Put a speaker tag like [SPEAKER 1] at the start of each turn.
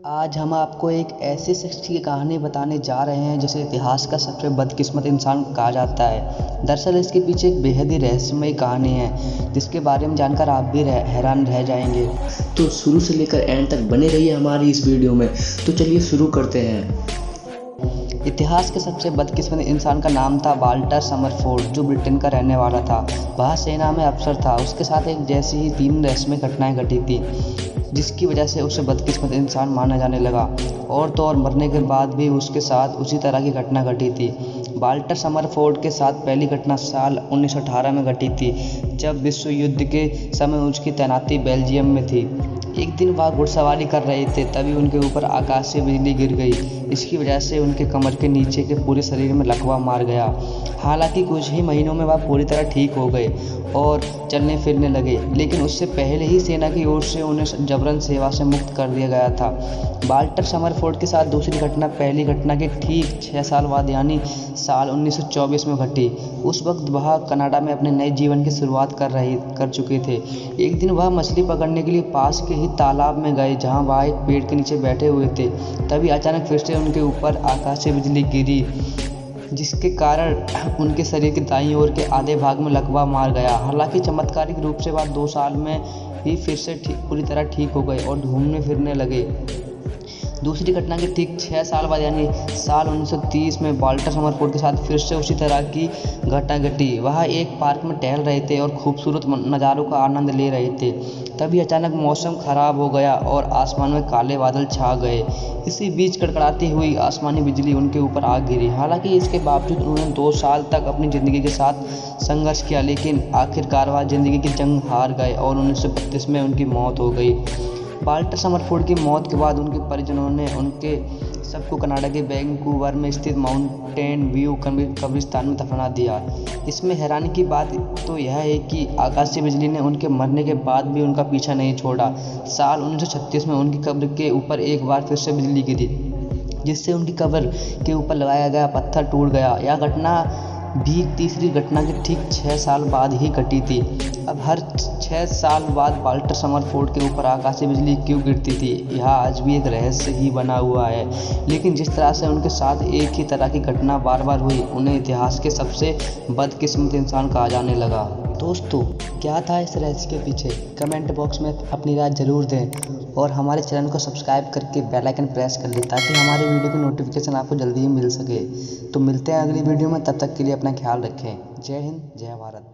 [SPEAKER 1] आज हम आपको एक ऐसे शख्स की कहानी बताने जा रहे हैं जिसे इतिहास का सबसे बदकिस्मत इंसान कहा जाता है। दरअसल इसके पीछे एक बेहद ही रहस्यमयी कहानी है जिसके बारे में जानकर आप भी हैरान रह जाएंगे।
[SPEAKER 2] तो शुरू से लेकर एंड तक बने रहिए हमारी इस वीडियो में। तो चलिए शुरू करते हैं।
[SPEAKER 1] इतिहास के सबसे बदकिस्मत इंसान का नाम था वाल्टर समरफोर्ड, जो ब्रिटेन का रहने वाला था। वह सेना में अफसर था। उसके साथ एक जैसी ही 3 रहस्यमय घटनाएं घटी थी जिसकी वजह से उसे बदकिस्मत इंसान माना जाने लगा। और तो और मरने के बाद भी उसके साथ उसी तरह की घटना घटी थी। वाल्टर समरफोर्ड के साथ पहली घटना साल 1918 में घटी थी, जब विश्व युद्ध के समय उसकी तैनाती बेल्जियम में थी। एक दिन वह घुड़सवारी कर रहे थे, तभी उनके ऊपर आकाशीय बिजली गिर गई। इसकी वजह से उनके कमर के नीचे के पूरे शरीर में लकवा मार गया। हालांकि कुछ ही महीनों में वह पूरी तरह ठीक हो गए और चलने फिरने लगे, लेकिन उससे पहले ही सेना की ओर से उन्हें जबरन सेवा से मुक्त कर दिया गया था। वाल्टर समरफोर्ड के साथ दूसरी घटना पहली घटना के ठीक 6 साल बाद यानी साल 1924 में घटी। उस वक्त वह कनाडा में अपने नए जीवन की शुरुआत कर चुके थे। एक दिन वह मछली पकड़ने के लिए पास के ही तालाब में गए, जहां वह एक पेड़ के नीचे बैठे हुए थे। तभी अचानक फिर से उनके ऊपर आकाशीय बिजली गिरी, जिसके कारण उनके शरीर के दाईं ओर के आधे भाग में लकवा मार गया। हालांकि चमत्कारिक रूप से वह 2 साल में ही फिर से पूरी तरह ठीक हो गए और घूमने फिरने लगे। दूसरी घटना के ठीक 6 साल बाद यानी साल 1930 में वाल्टर समरफोर्ड के साथ फिर से उसी तरह की घटना घटी। वह एक पार्क में टहल रहे थे और खूबसूरत नज़ारों का आनंद ले रहे थे। तभी अचानक मौसम खराब हो गया और आसमान में काले बादल छा गए। इसी बीच कड़कड़ाती हुई आसमानी बिजली उनके ऊपर आ गिरी। हालांकि इसके बावजूद उन्होंने 2 साल तक अपनी ज़िंदगी के साथ संघर्ष किया, लेकिन आखिरकार वह ज़िंदगी की जंग हार गए और 1932 में उनकी मौत हो गई। वाल्टर समरफोर्ड की मौत के बाद उनके परिजनों ने उनके सबको कनाडा के वैंकूवर में स्थित माउंटेन व्यू कब्रिस्तान में दफना दिया। इसमें हैरानी की बात तो यह है कि आकाशीय बिजली ने उनके मरने के बाद भी उनका पीछा नहीं छोड़ा। साल 1936 में उनकी कब्र के ऊपर एक बार फिर से बिजली गिरी, जिससे उनकी कब्र के ऊपर लगाया गया पत्थर टूट गया। यह घटना भी तीसरी घटना के ठीक 6 साल बाद ही घटी थी। अब हर 6 साल बाद वाल्टर समरफोर्ड के ऊपर आकाशीय बिजली क्यों गिरती थी, यह आज भी एक रहस्य ही बना हुआ है। लेकिन जिस तरह से उनके साथ एक ही तरह की घटना बार बार हुई, उन्हें इतिहास के सबसे बदकिस्मत इंसान कहा जाने लगा। दोस्तों, क्या था इस रहस्य के पीछे? कमेंट बॉक्स में अपनी राय जरूर दें और हमारे चैनल को सब्सक्राइब करके बेल आइकन प्रेस कर लें ताकि हमारे वीडियो की नोटिफिकेशन आपको जल्दी ही मिल सके। तो मिलते हैं अगली वीडियो में, तब तक के लिए अपना ख्याल रखें। जय हिंद, जय भारत।